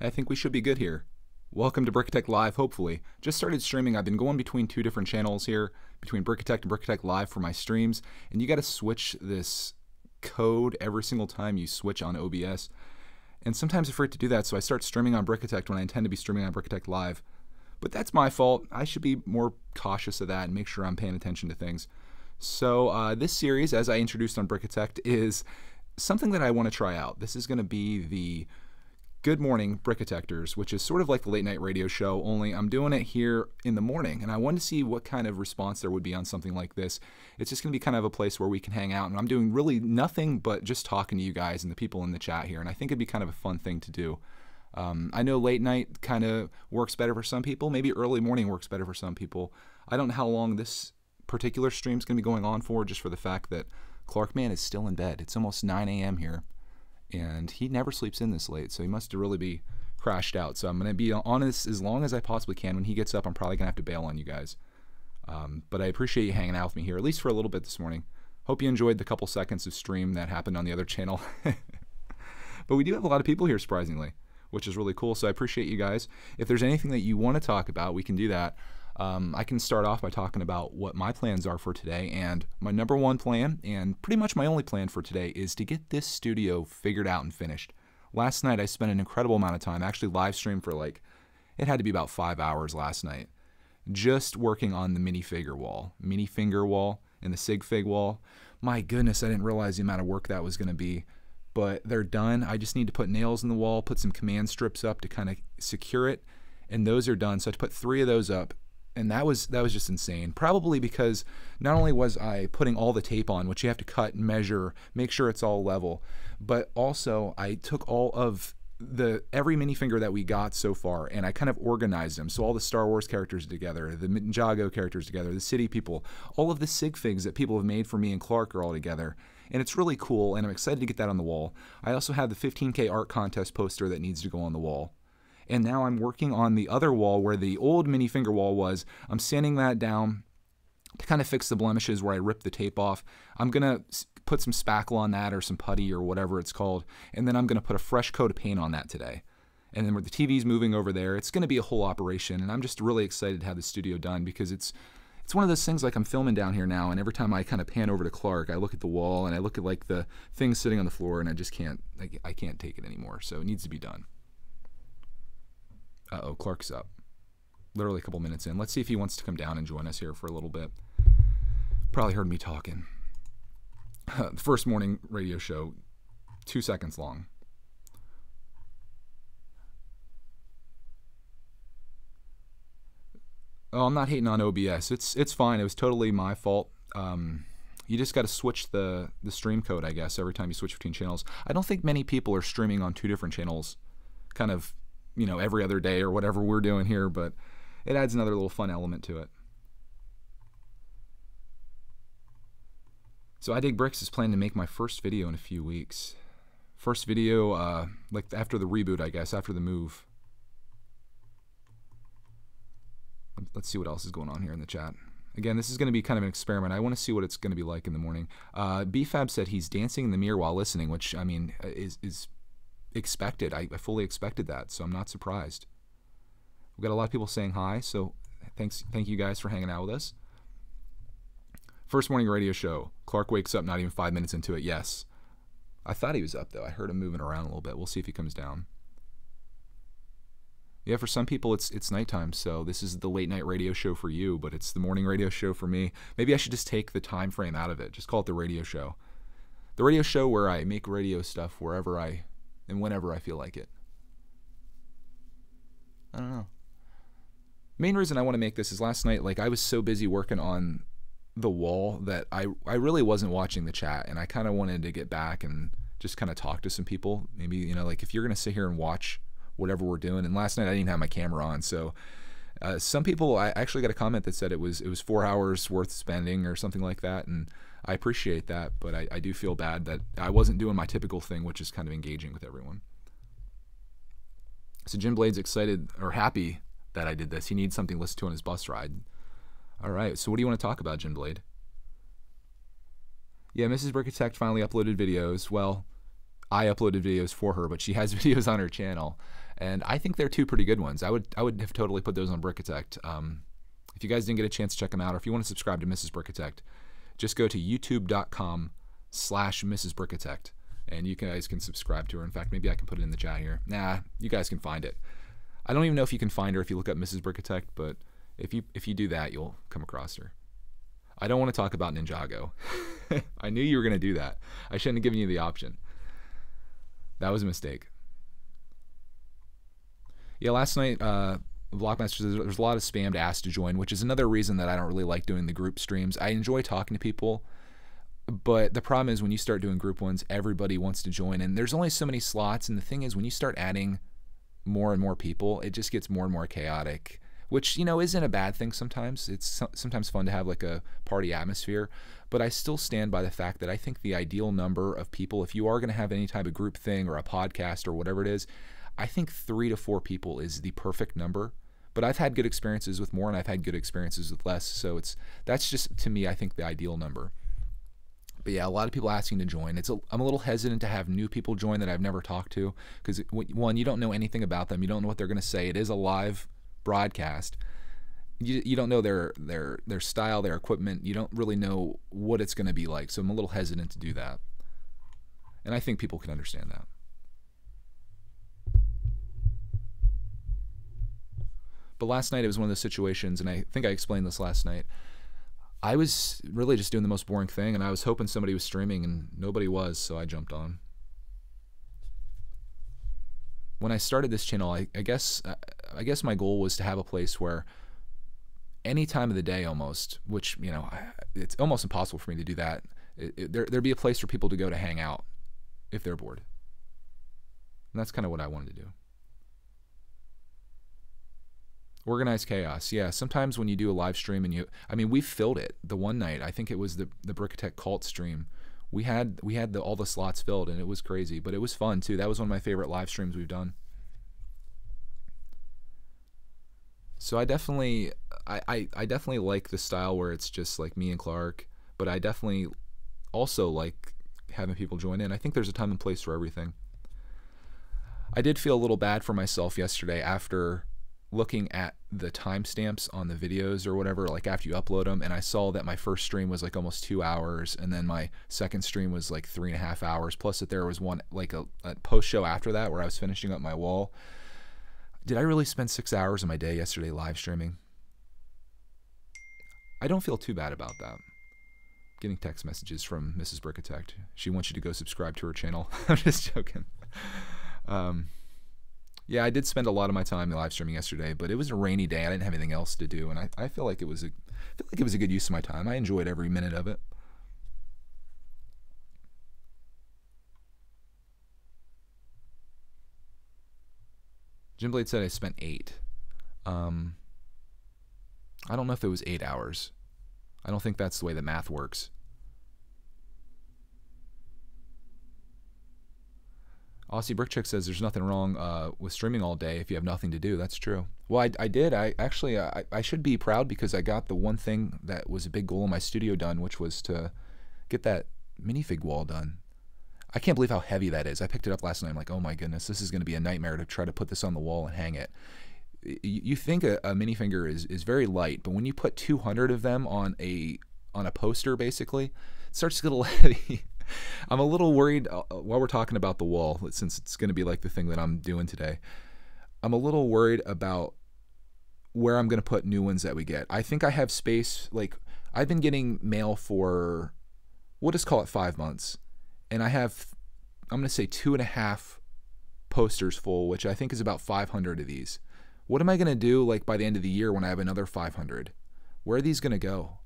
I think we should be good here. Welcome to BRICKITECT Live, hopefully. Just started streaming. I've been going between two different channels here, between BRICKITECT and BRICKITECT Live for my streams, and you got to switch this code every single time you switch on OBS. And sometimes I forget to do that, so I start streaming on BRICKITECT when I intend to be streaming on BRICKITECT Live. But that's my fault. I should be more cautious of that and make sure I'm paying attention to things. So this series, as I introduced on BRICKITECT, is something that I want to try out. This is going to be the Good Morning BRICKITECTERS, which is sort of like the late night radio show, only I'm doing it here in the morning, and I wanted to see what kind of response there would be on something like this. It's just going to be kind of a place where we can hang out, and I'm doing really nothing but just talking to you guys and the people in the chat here, and I think it'd be kind of a fun thing to do. I know late night kind of works better for some people. Maybe early morning works better for some people. I don't know how long this particular stream is going to be going on for, just for the fact that Clark Man is still in bed. It's almost 9 a.m. here. And he never sleeps in this late, so he must really be crashed out. So I'm going to be on this as long as I possibly can. When he gets up, I'm probably going to have to bail on you guys. But I appreciate you hanging out with me here, at least for a little bit this morning. Hope you enjoyed the couple seconds of stream that happened on the other channel. But we do have a lot of people here, surprisingly, which is really cool, so I appreciate you guys. If there's anything that you want to talk about, we can do that. I can start off by talking about what my plans are for today, and my number one plan, and pretty much my only plan for today, is to get this studio figured out and finished. Last night I spent an incredible amount of time, actually live streamed for it had to be about 5 hours last night, just working on the minifinger wall and the sig fig wall. My goodness, I didn't realize the amount of work that was going to be, but they're done. I just need to put nails in the wall, put some command strips up to kind of secure it, and those are done. So I had to put 3 of those up. And that was just insane. Probably because not only was I putting all the tape on, which you have to cut, measure, make sure it's all level, but also I took all of every minifinger that we got so far and I kind of organized them. So all the Star Wars characters together, the Ninjago characters together, the city people, all of the sig figs that people have made for me and Clark are all together. And it's really cool, and I'm excited to get that on the wall. I also have the 15K art contest poster that needs to go on the wall. And now I'm working on the other wall where the old minifinger wall was. I'm sanding that down to kind of fix the blemishes where I ripped the tape off. I'm going to put some spackle on that or some putty or whatever it's called. And then I'm going to put a fresh coat of paint on that today. And then where the TV's moving over there, it's going to be a whole operation. And I'm just really excited to have the studio done because it's one of those things, like I'm filming down here now, and every time I kind of pan over to Clark, I look at the wall and I look at like the things sitting on the floor, and I just can't, I can't take it anymore. So it needs to be done. Uh-oh, Clark's up. Literally a couple minutes in. Let's see if he wants to come down and join us here for a little bit. Probably heard me talking. The first morning radio show, 2 seconds long. Oh, I'm not hating on OBS. It's fine. It was totally my fault. You just got to switch the stream code, I guess, every time you switch between channels. I don't think many people are streaming on 2 different channels, kind of, you know, every other day or whatever we're doing here, but it adds another little fun element to it. So I Dig Bricks is planning to make my first video in a few weeks. First video, like after the reboot, I guess, after the move. Let's see what else is going on here in the chat. Again, this is going to be kind of an experiment. I want to see what it's going to be like in the morning. BFAB said he's dancing in the mirror while listening, which, I mean, is expected. I fully expected that, so I'm not surprised. We've got a lot of people saying hi, so thank you guys for hanging out with us. First morning radio show. Clark wakes up not even 5 minutes into it. Yes. I thought he was up, though. I heard him moving around a little bit. We'll see if he comes down. Yeah, for some people it's nighttime, so this is the late night radio show for you, but it's the morning radio show for me. Maybe I should just take the time frame out of it. Just call it the radio show. The radio show where I make radio stuff wherever and whenever I feel like it. I don't know. Main reason I want to make this is last night, like, I was so busy working on the wall that I really wasn't watching the chat, and I kind of wanted to get back and just kind of talk to some people. Maybe, you know, like if you're going to sit here and watch whatever we're doing, and last night I didn't have my camera on, so some people, I actually got a comment that said it was 4 hours worth spending or something like that, and I appreciate that, but I do feel bad that I wasn't doing my typical thing, which is kind of engaging with everyone. So Jim Blade's excited or happy that I did this. He needs something to listen to on his bus ride. All right, so what do you want to talk about, Jim Blade? Yeah, Mrs. BRICKITECT finally uploaded videos. Well, I uploaded videos for her, but she has videos on her channel. and I think they're two pretty good ones. I would have totally put those on BRICKITECT. If you guys didn't get a chance to check them out, or if you want to subscribe to Mrs. BRICKITECT, just go to youtube.com/Mrs. BRICKITECT, and you guys can subscribe to her. In fact, maybe I can put it in the chat here. Nah, you guys can find it. I don't even know if you can find her if you look up Mrs. BRICKITECT, but if you do that, you'll come across her. I don't want to talk about Ninjago. I knew you were going to do that. I shouldn't have given you the option. That was a mistake. Yeah, last night, Blockmasters, there's a lot of spam to ask to join, which is another reason that I don't really like doing the group streams. I enjoy talking to people, but the problem is when you start doing group ones, everybody wants to join, and there's only so many slots, and the thing is when you start adding more and more people, it just gets more and more chaotic, which, you know, isn't a bad thing sometimes. It's sometimes fun to have like a party atmosphere, but I still stand by the fact that I think the ideal number of people, if you are going to have any type of group thing or a podcast or whatever it is, I think 3 to 4 people is the perfect number. But I've had good experiences with more, and I've had good experiences with less, so that's just, to me, I think the ideal number. But yeah, a lot of people asking to join. I'm a little hesitant to have new people join that I've never talked to, because one, you don't know anything about them. You don't know what they're going to say. It is a live broadcast. You don't know their style, their equipment. You don't really know what it's going to be like. So I'm a little hesitant to do that, and I think people can understand that. But last night it was one of those situations, and I think I explained this last night. I was really just doing the most boring thing, and I was hoping somebody was streaming, and nobody was, so I jumped on. When I started this channel, I guess my goal was to have a place where any time of the day almost, which, you know, it's almost impossible for me to do that, there'd be a place for people to go to hang out if they're bored. And that's kind of what I wanted to do. Organized chaos. Yeah, sometimes when you do a live stream and we filled it. The one night, I think it was the BRICKITECT cult stream. We had all the slots filled, and it was crazy, but it was fun too. That was one of my favorite live streams we've done. So I definitely like the style where it's just like me and Clark, but I definitely also like having people join in. I think there's a time and place for everything. I did feel a little bad for myself yesterday after looking at the timestamps on the videos or whatever, like after you upload them, and I saw that my first stream was like almost 2 hours, and then my second stream was like 3.5 hours, plus that there was one like a post show after that where I was finishing up my wall. Did I really spend 6 hours of my day yesterday live streaming? I don't feel too bad about that. Getting text messages from Mrs. BRICKITECT. She wants you to go subscribe to her channel. I'm just joking. Yeah, I did spend a lot of my time live streaming yesterday, but it was a rainy day. I didn't have anything else to do, and I feel like it was a good use of my time. I enjoyed every minute of it. Jim Blade said I spent 8. I don't know if it was 8 hours. I don't think that's the way that math works. Aussie Brickchick says there's nothing wrong with streaming all day if you have nothing to do. That's true. Well, I did. I should be proud because I got the one thing that was a big goal in my studio done, which was to get that minifig wall done. I can't believe how heavy that is. I picked it up last night. I'm like, oh my goodness, this is going to be a nightmare to try to put this on the wall and hang it. You think a minifinger is very light, but when you put 200 of them on a poster, basically, it starts to get a little heavy. I'm a little worried while we're talking about the wall, since it's going to be like the thing that I'm doing today. I'm a little worried about where I'm going to put new ones that we get. I think I have space. Like, I've been getting mail for, we'll just call it 5 months. And I have, I'm going to say 2.5 posters full, which I think is about 500 of these. What am I going to do like by the end of the year when I have another 500? Where are these going to go?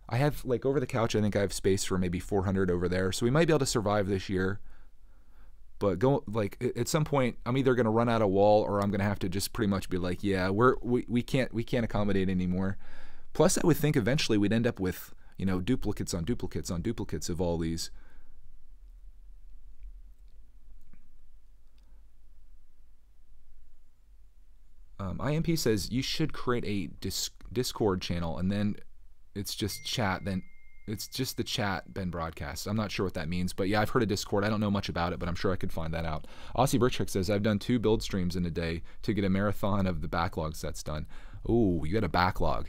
I have, like, over the couch, I think I have space for maybe 400 over there. So we might be able to survive this year. But at some point, I'm either going to run out of wall, or I'm going to have to just pretty much be like, yeah, we can't accommodate anymore. Plus, I would think eventually we'd end up with, you know, duplicates on duplicates on duplicates of all these. IMP says you should create a Discord channel, and then it's just chat. Then It's just the chat been broadcast. I'm not sure what that means, but yeah, I've heard of Discord. I don't know much about it, but I'm sure I could find that out. Aussie Brick says, I've done 2 build streams in a day to get a marathon of the backlog sets done. Ooh, you got a backlog.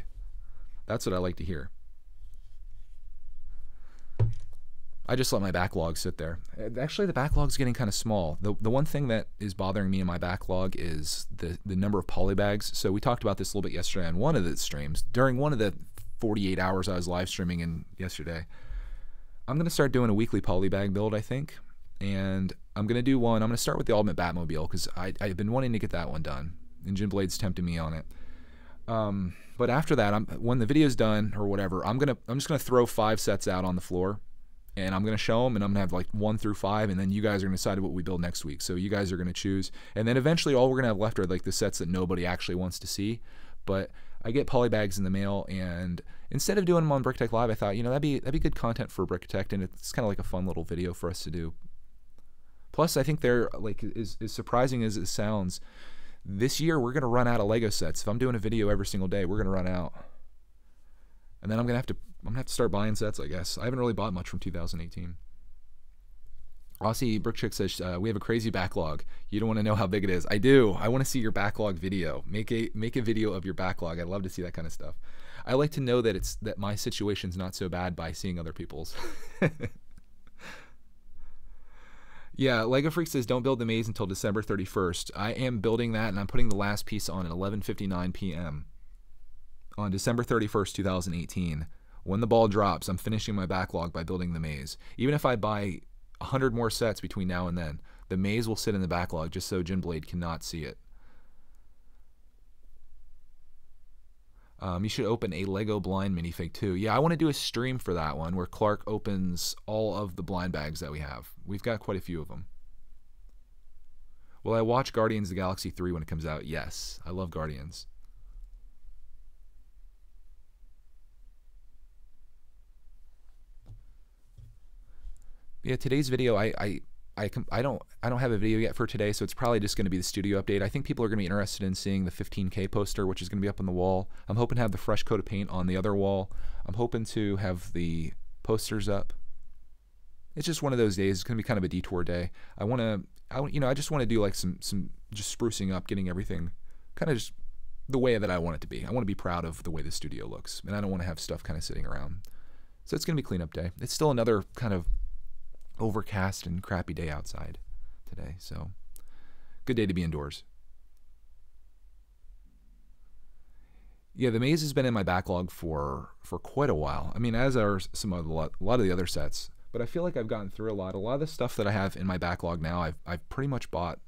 That's what I like to hear. I just let my backlog sit there. Actually, the backlog's getting kind of small. The one thing that is bothering me in my backlog is the number of polybags. So we talked about this a little bit yesterday on one of the streams. During one of the 48 hours I was live streaming in yesterday, I'm going to start doing a weekly polybag build, I think. And I'm going to do one. I'm going to start with the Ultimate Batmobile because I've been wanting to get that one done. And Jim Blade's tempting me on it. But after that, when the video's done or whatever, I'm just going to throw 5 sets out on the floor. And I'm going to show them, and I'm going to have like 1 through 5, and then you guys are going to decide what we build next week. So you guys are going to choose. And then eventually all we're going to have left are like the sets that nobody actually wants to see. But I get polybags in the mail, and instead of doing them on BrickTech Live, I thought, you know, that'd be good content for BrickTech, and it's kind of like a fun little video for us to do. Plus, I think they're like, as surprising as it sounds, this year we're going to run out of Lego sets. If I'm doing a video every single day, we're going to run out. And then I'm going to have to start buying sets, I guess. I haven't really bought much from 2018. Aussie Brick says, we have a crazy backlog. You don't want to know how big it is. I do. I want to see your backlog video. Make a video of your backlog. I'd love to see that kind of stuff. I like to know that my situation's not so bad by seeing other people's. Yeah, Lego Freak says, don't build the maze until December 31st. I am building that, and I'm putting the last piece on at 11:59 p.m. on December 31st, 2018. When the ball drops, I'm finishing my backlog by building the maze. Even if I buy 100 more sets between now and then, the maze will sit in the backlog just so Jim Blade cannot see it. You should open a Lego blind minifig too. Yeah, I want to do a stream for that one where Clark opens all of the blind bags that we have. We've got quite a few of them. Will I watch Guardians of the Galaxy 3 when it comes out? Yes, I love Guardians. Yeah, today's video, I don't have a video yet for today, so it's probably just going to be the studio update. I think people are going to be interested in seeing the 15K poster, which is going to be up on the wall. I'm hoping to have the fresh coat of paint on the other wall. I'm hoping to have the posters up. It's just one of those days. It's going to be kind of a detour day. I just want to do like some just sprucing up, getting everything kind of just the way that I want it to be. I want to be proud of the way the studio looks, and I don't want to have stuff kind of sitting around. So it's going to be cleanup day. It's still another kind of overcast and crappy day outside today, so good day to be indoors. Yeah, the maze has been in my backlog for quite a while. I mean, as are a lot of the other sets, but I feel like I've gotten through a lot. A lot of the stuff that I have in my backlog now, I've pretty much bought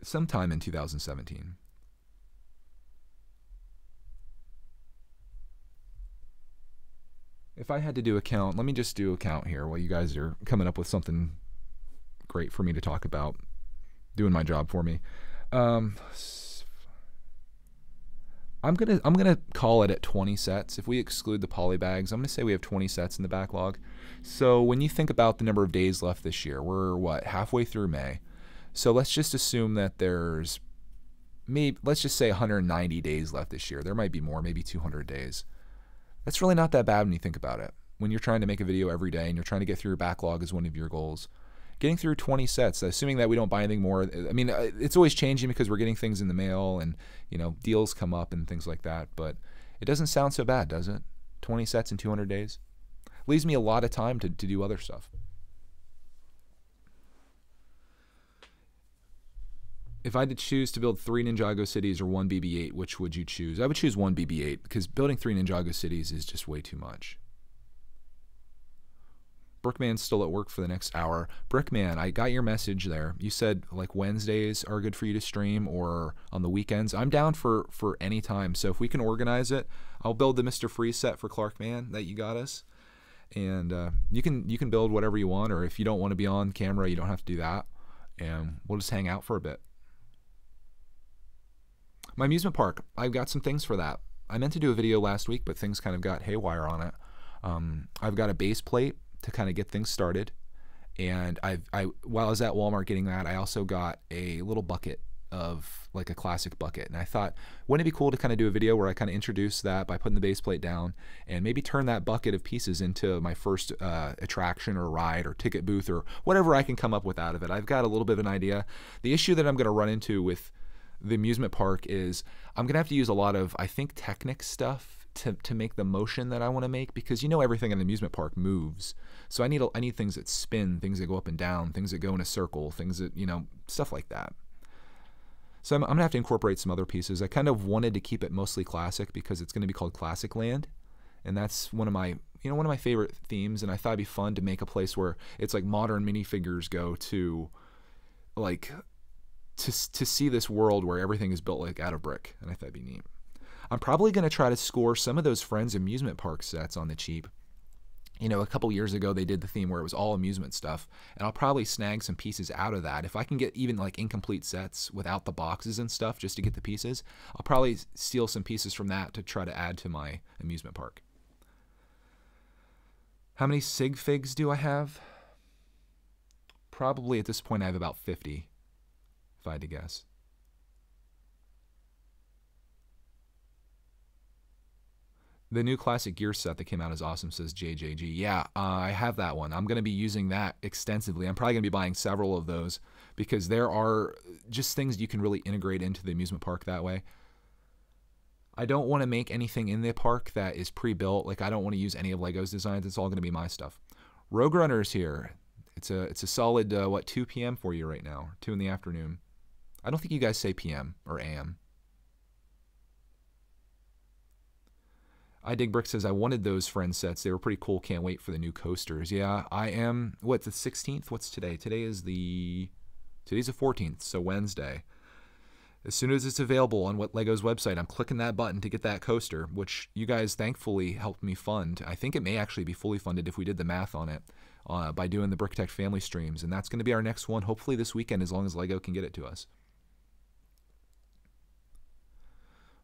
sometime in 2017. If I had to do a count, let me just do a count here while you guys are coming up with something great for me to talk about, doing my job for me. I'm gonna call it at 20 sets. If we exclude the poly bags, I'm gonna say we have 20 sets in the backlog. So when you think about the number of days left this year, we're what, halfway through May. So let's just assume that there's let's just say 190 days left this year. There might be more, maybe 200 days. That's really not that bad when you think about it. When you're trying to make a video every day and you're trying to get through your backlog is one of your goals. Getting through 20 sets, assuming that we don't buy anything more. I mean, it's always changing because we're getting things in the mail and, you know, deals come up and things like that. But it doesn't sound so bad, does it? 20 sets in 200 days. Leaves me a lot of time to do other stuff. If I had to choose to build 3 Ninjago cities or 1 BB-8, which would you choose? I would choose 1 BB-8 because building 3 Ninjago cities is just way too much. Brickman's still at work for the next hour. Brickman, I got your message there. You said like Wednesdays are good for you to stream or on the weekends. I'm down for any time. So if we can organize it, I'll build the Mr. Freeze set for Clarkman that you got us. And you can build whatever you want, or if you don't want to be on camera, you don't have to do that. And we'll just hang out for a bit. My amusement park, I've got some things for that. I meant to do a video last week, but things kind of got haywire on it. I've got a base plate to kind of get things started. And while I was at Walmart getting that, I also got a little bucket of like a classic bucket. And I thought, wouldn't it be cool to kind of do a video where I kind of introduce that by putting the base plate down and maybe turn that bucket of pieces into my first attraction or ride or ticket booth or whatever I can come up with out of it. I've got a little bit of an idea. The issue that I'm going to run into with the amusement park is I'm going to have to use a lot of, I think, Technic stuff to make the motion that I want to make, because you know everything in an amusement park moves. So I need things that spin, things that go up and down, things that go in a circle, things that, you know, stuff like that. So I'm going to have to incorporate some other pieces. I kind of wanted to keep it mostly classic because it's going to be called Classic Land, and that's one of my favorite themes, and I thought it'd be fun to make a place where it's like modern minifigures go to, like, to see this world where everything is built like out of brick, and I thought it'd be neat. I'm probably going to try to score some of those Friends amusement park sets on the cheap. You know, a couple years ago they did the theme where it was all amusement stuff, and I'll probably snag some pieces out of that. If I can get even like incomplete sets without the boxes and stuff just to get the pieces, I'll probably steal some pieces from that to try to add to my amusement park. How many sig figs do I have? Probably at this point I have about 50, if I had to guess. The new classic gear set that came out is awesome, says JJG. Yeah, I have that one. I'm going to be using that extensively. I'm probably going to be buying several of those because there are just things you can really integrate into the amusement park that way. I don't want to make anything in the park that is pre-built. Like, I don't want to use any of Lego's designs. It's all going to be my stuff. Rogue Runner's here. It's a solid, 2 p.m. for you right now, 2 in the afternoon. I don't think you guys say p.m. or a.m. I Dig Brick says, I wanted those Friends sets. They were pretty cool. Can't wait for the new coasters. Yeah, I am. What's the 16th? What's today? Today's the 14th, so Wednesday. As soon as it's available on Lego's website, I'm clicking that button to get that coaster, which you guys thankfully helped me fund. I think it may actually be fully funded if we did the math on it by doing the BRICKITECT family streams, and that's going to be our next one, hopefully this weekend, as long as Lego can get it to us.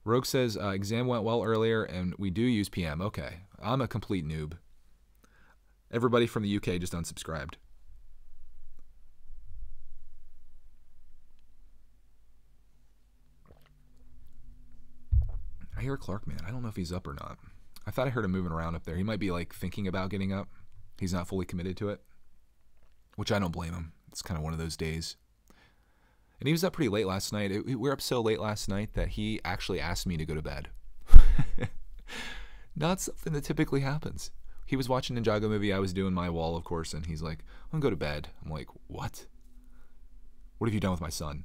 Rogue says, exam went well earlier, and we do use PM. Okay, I'm a complete noob. Everybody from the UK just unsubscribed. I hear Clark, man. I don't know if he's up or not. I thought I heard him moving around up there. He might be, like, thinking about getting up. He's not fully committed to it, which I don't blame him. It's kind of one of those days. And he was up pretty late last night. We were up so late last night that he actually asked me to go to bed. Not something that typically happens. He was watching Ninjago movie. I was doing my wall, of course, and he's like, I'm going to go to bed. I'm like, what? What have you done with my son?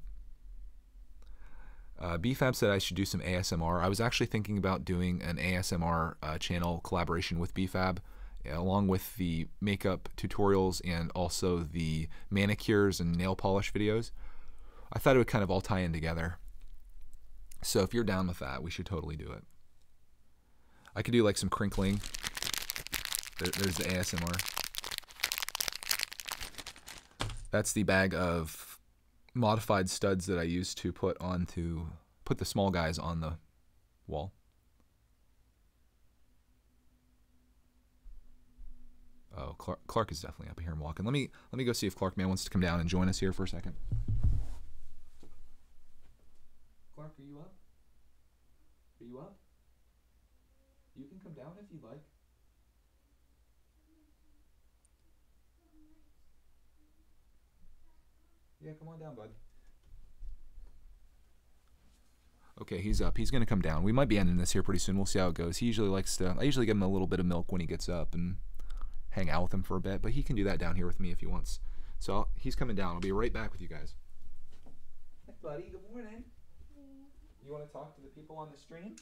BFAB said I should do some ASMR. I was actually thinking about doing an ASMR channel collaboration with BFAB, along with the makeup tutorials and also the manicures and nail polish videos. I thought it would kind of all tie in together. So if you're down with that, we should totally do it. I could do like some crinkling. There's the ASMR. That's the bag of modified studs that I used to put the small guys on the wall. Oh, Clark is definitely up here and walking. Let me go see if Clark Man wants to come down and join us here for a second. Clark, are you up? Are you up? You can come down if you'd like. Yeah, come on down, bud. Okay, he's up. He's going to come down. We might be ending this here pretty soon. We'll see how it goes. He usually likes to... I usually give him a little bit of milk when he gets up and hang out with him for a bit, but he can do that down here with me if he wants. So he's coming down. I'll be right back with you guys. Hey, buddy. Good morning. You want to talk to the people on the stream?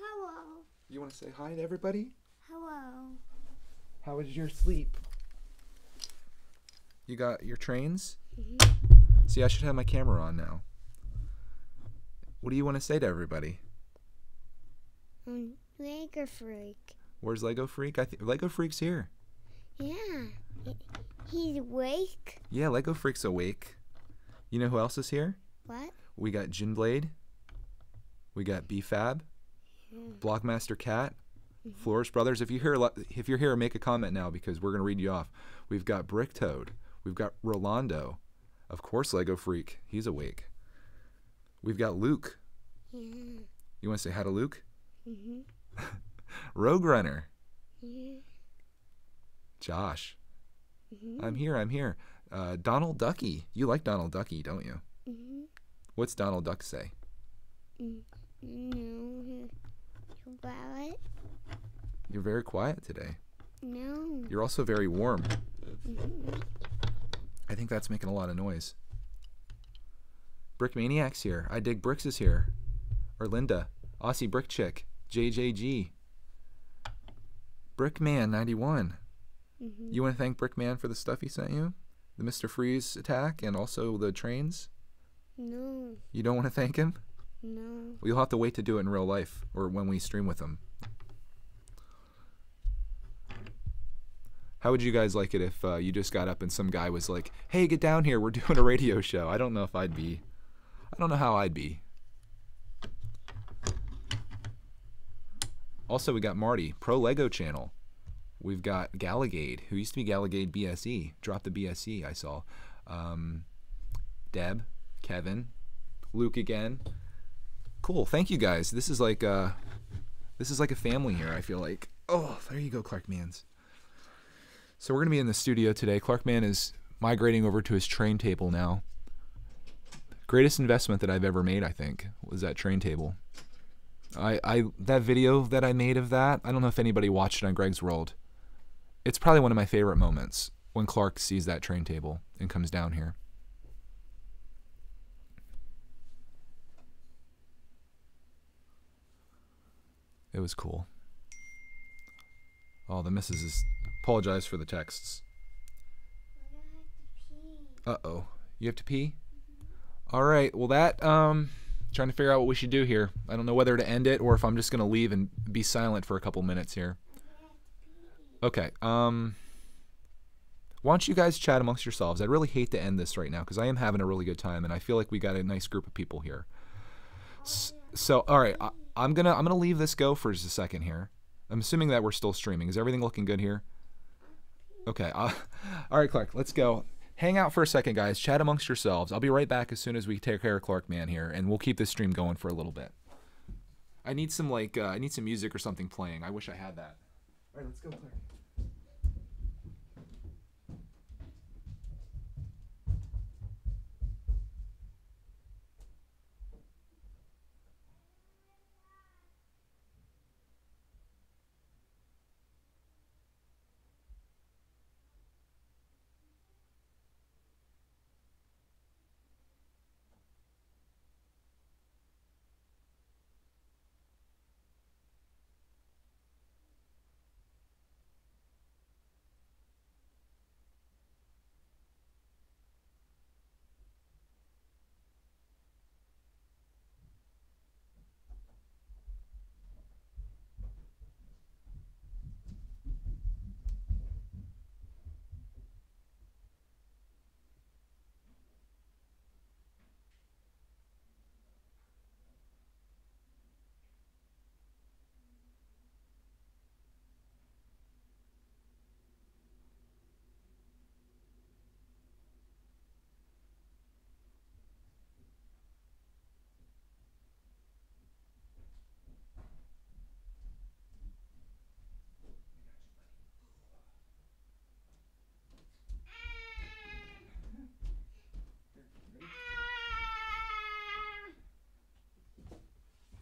Hello. You want to say hi to everybody? Hello. How was your sleep? You got your trains? Mm-hmm. See, I should have my camera on now. What do you want to say to everybody? Lego Freak. Where's Lego Freak? Lego Freak's here. Yeah. He's awake. Yeah, Lego Freak's awake. You know who else is here? What? We got Jinblade. We got BFAB. Blockmaster Cat. Flores Brothers. If you're here, make a comment now because we're gonna read you off. We've got Brick Toad. We've got Rolando. Of course, Lego Freak. He's awake. We've got Luke. Yeah. You want to say hi to Luke? Mm-hmm. Rogue Runner. Yeah. Josh. Mm-hmm. I'm here. Donald Ducky. You like Donald Ducky, don't you? Mm-hmm. What's Donald Duck say? No. About it? You're very quiet today. No. You're also very warm. Mm-hmm. I think that's making a lot of noise. Brick Maniac's here. I Dig Bricks is here. Or Linda. Aussie Brick Chick. JJG. Brickman 91. Mm-hmm. You want to thank Brickman for the stuff he sent you? The Mr. Freeze attack and also the trains? No. You don't want to thank him? No. Well, you'll have to wait to do it in real life or when we stream with him. How would you guys like it if you just got up and some guy was like, hey, get down here, we're doing a radio show? I don't know if I'd be. I don't know how I'd be. Also, we got Marty, Pro Lego Channel. We've got Galligade, who used to be Galligade BSE. Dropped the BSE, I saw. Deb, Kevin, Luke again. Cool, thank you guys. This is like a family here, I feel like. Oh, there you go, Clark Mans. So we're going to be in the studio today. Clark Man is migrating over to his train table now. Greatest investment that I've ever made, I think, was that train table. That video that I made of that, I don't know if anybody watched it on Greg's World. It's probably one of my favorite moments when Clark sees that train table and comes down here. It was cool. Oh, the missus is... Apologize for the texts. Uh-oh. You have to pee? All right. Well, that... trying to figure out what we should do here. I don't know whether to end it or if I'm just going to leave and be silent for a couple minutes here. Okay. Why don't you guys chat amongst yourselves? I'd really hate to end this right now because I am having a really good time and I feel like we got a nice group of people here. So, all right. I'm gonna leave this go for just a second here. I'm assuming that we're still streaming. Is everything looking good here? Okay. All right, Clark. Let's go. Hang out for a second, guys. Chat amongst yourselves. I'll be right back as soon as we take care of Clark Man here, and we'll keep this stream going for a little bit. I need some music or something playing. I wish I had that. All right, let's go, Clark.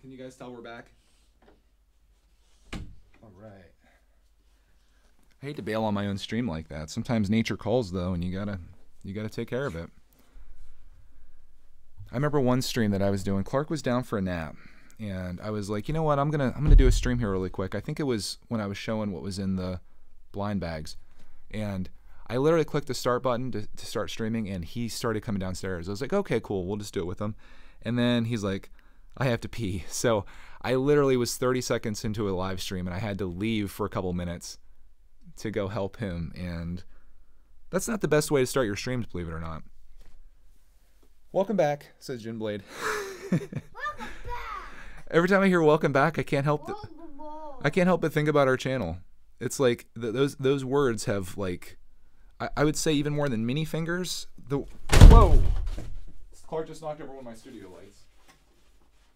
Can you guys tell we're back? All right. I hate to bail on my own stream like that. Sometimes nature calls though, and you gotta take care of it. I remember one stream that I was doing. Clark was down for a nap, and I was like, you know what? I'm gonna do a stream here really quick. I think it was when I was showing what was in the blind bags, and I literally clicked the start button to start streaming, and he started coming downstairs. I was like, okay, cool. We'll just do it with him. And then he's like, I have to pee. So I literally was 30 seconds into a live stream and I had to leave for a couple minutes to go help him. And that's not the best way to start your streams, believe it or not. Welcome back, says Jinblade. Welcome back. Every time I hear welcome back, I can't help but think about our channel. It's like those words have like, I would say even more than mini fingers. Whoa! Clark just knocked over one of my studio lights.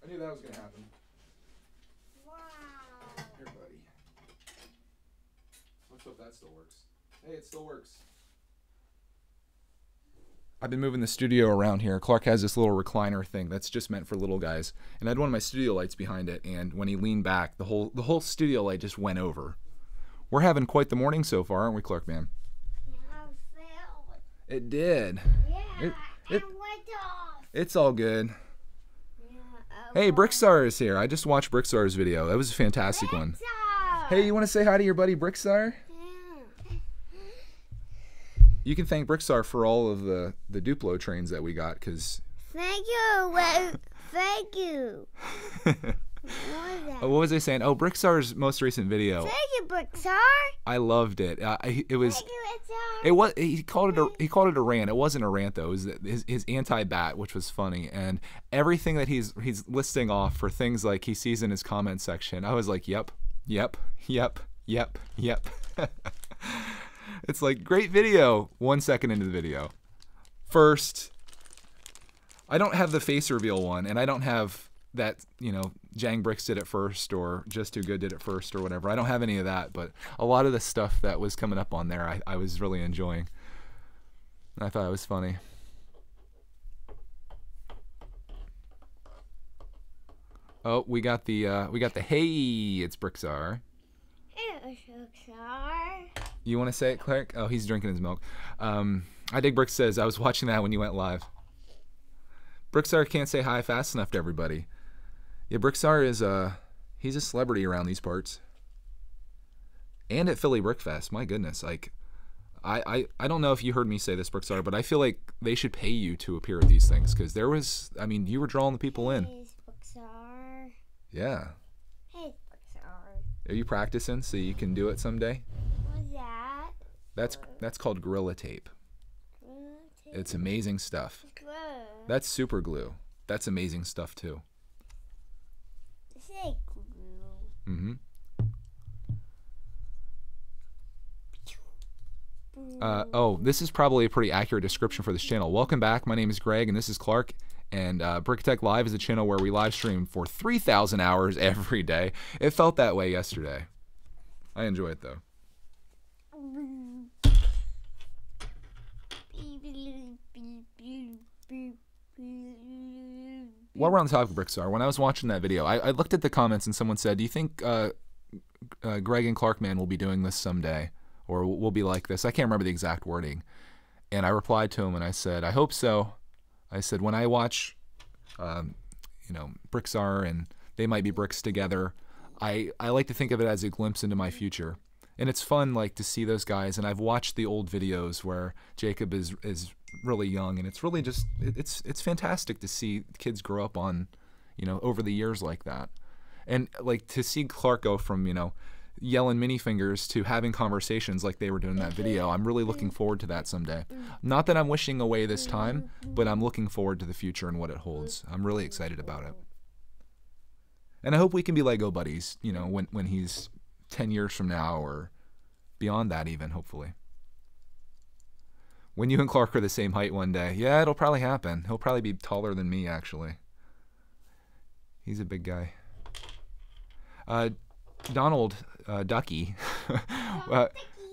I knew that was going to happen. Wow. Here, buddy. Let's hope that still works. Hey, it still works. I've been moving the studio around here. Clark has this little recliner thing that's just meant for little guys. And I had one of my studio lights behind it, and when he leaned back, the whole studio light just went over. We're having quite the morning so far, aren't we, Clark, man? Yeah, I failed. It did. Yeah, It- and went off. It's all good. Yeah, Hey, Brickstar is here. I just watched Brickstar's video. That was a fantastic one. Brickstar. Hey, you want to say hi to your buddy Brickstar? Yeah. You can thank Brickstar for all of the Duplo trains that we got, because... Thank you. Thank you. What was that? What was I saying? Oh, Brickstar's most recent video. Thank you, Brickstar. I loved it. It was... Thank you, Brickstar. It was. He called it a rant. It wasn't a rant though. It was his anti-bat, which was funny, and everything that he's listing off for things like he sees in his comment section. I was like, yep. It's like, great video. 1 second into the video, first, I don't have the face reveal one, and I don't have that, Jang Bricks did it first, or Just Too Good did it first, or whatever. I don't have any of that, but a lot of the stuff that was coming up on there, I was really enjoying. I thought it was funny. Oh, we got the hey, it's Brickstar. Hey, Bricksar. You want to say it, Clark? Oh, he's drinking his milk. I Dig Brick says, I was watching that when you went live. Brickstar can't say hi fast enough to everybody. Yeah, Brickstar is he's a celebrity around these parts. And at Philly Brickfest, my goodness. Like, I don't know if you heard me say this, Brickstar, but I feel like they should pay you to appear at these things, because you were drawing the people in. Hey, Bricksar. Yeah. Hey, Bricksar. Are you practicing so you can do it someday? What's that? That's called Gorilla Tape. It's amazing stuff. Good. That's super glue. That's amazing stuff too. Say glue. Mm-hmm. This is probably a pretty accurate description for this channel. Welcome back. My name is Greg, and this is Clark. And BRICKITECT Live is a channel where we live stream for 3,000 hours every day. It felt that way yesterday. I enjoy it though. While we're on the topic of Brickstar, when I was watching that video, I looked at the comments and someone said, do you think Greg and Clark Man will be doing this someday? Or we'll be like this? I can't remember the exact wording. And I replied to him and I said, I hope so. I said, when I watch, Brickstar and They Might Be Bricks together, I like to think of it as a glimpse into my future. And it's fun, like, to see those guys. And I've watched the old videos where Jacob is really young, and it's really just it's fantastic to see kids grow up on, over the years like that. And like to see Clark go from, yelling mini fingers to having conversations like they were doing in that video. I'm really looking forward to that someday. Not that I'm wishing away this time, but I'm looking forward to the future and what it holds. I'm really excited about it. And I hope we can be Lego buddies, when he's 10 years from now, or beyond that even, hopefully. When you and Clark are the same height one day. Yeah, it'll probably happen. He'll probably be taller than me, actually. He's a big guy. Donald Ducky.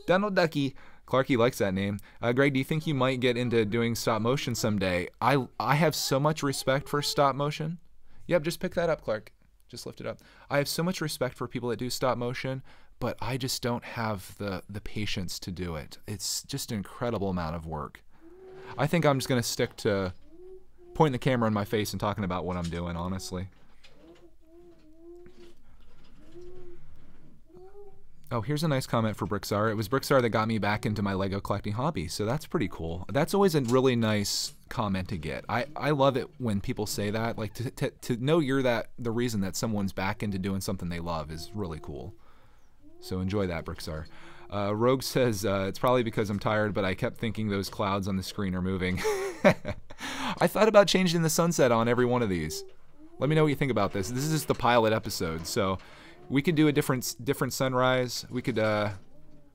Donald Ducky. Clarky likes that name. Greg, do you think you might get into doing stop motion someday? I have so much respect for stop motion. Yep, just pick that up, Clark. Just lift it up. I have so much respect for people that do stop motion, but I just don't have the patience to do it. It's just an incredible amount of work. I think I'm just going to stick to pointing the camera in my face and talking about what I'm doing, honestly. Oh, here's a nice comment for Brickstar. It was Brickstar that got me back into my Lego collecting hobby, so that's pretty cool. That's always a really nice comment to get. I love it when people say that. Like, to know you're the reason that someone's back into doing something they love is really cool. So enjoy that, Brickstar. Rogue says, it's probably because I'm tired, but I kept thinking those clouds on the screen are moving. I thought about changing the sunset on every one of these. Let me know what you think about this. This is just the pilot episode, so we could do a different sunrise. We could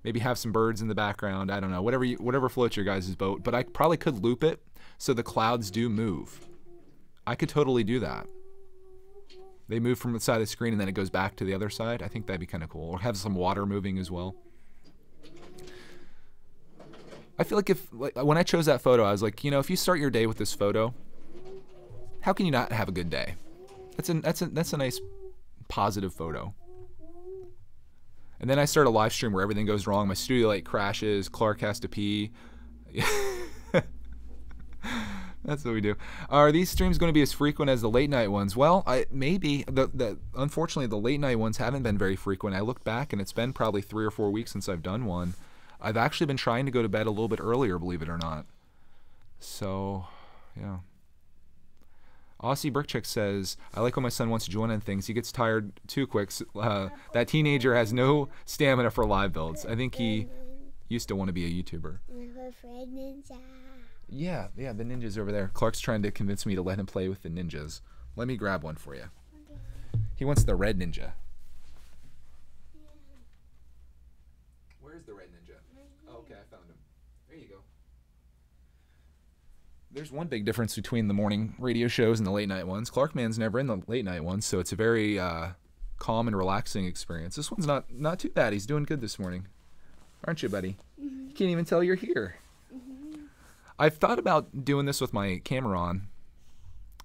maybe have some birds in the background. I don't know, whatever floats your guys' boat. But I probably could loop it so the clouds do move. I could totally do that. They move from the side of the screen and then it goes back to the other side. I think that'd be kind of cool. Or have some water moving as well. I feel like when I chose that photo, I was like, you know, if you start your day with this photo, how can you not have a good day? That's a nice positive photo. And then I start a live stream where everything goes wrong. My studio light crashes. Clark has to pee. That's what we do. Are these streams going to be as frequent as the late night ones? Well, maybe. Unfortunately, the late night ones haven't been very frequent. I looked back, and it's been probably 3 or 4 weeks since I've done one. I've actually been trying to go to bed a little bit earlier, believe it or not. So, yeah. Aussie Brickchick says, I like when my son wants to join on things. He gets tired too quick. That teenager has no stamina for live builds. I think he used to want to be a YouTuber. Yeah, the ninja's over there. Clark's trying to convince me to let him play with the ninjas. Let me grab one for you. He wants the red ninja. Where's the red ninja? Oh, okay, I found him. There you go. There's one big difference between the morning radio shows and the late night ones. Clarkman's never in the late night ones, so it's a very calm and relaxing experience. This one's not too bad. He's doing good this morning. Aren't you, buddy? You can't even tell you're here. I've thought about doing this with my camera on,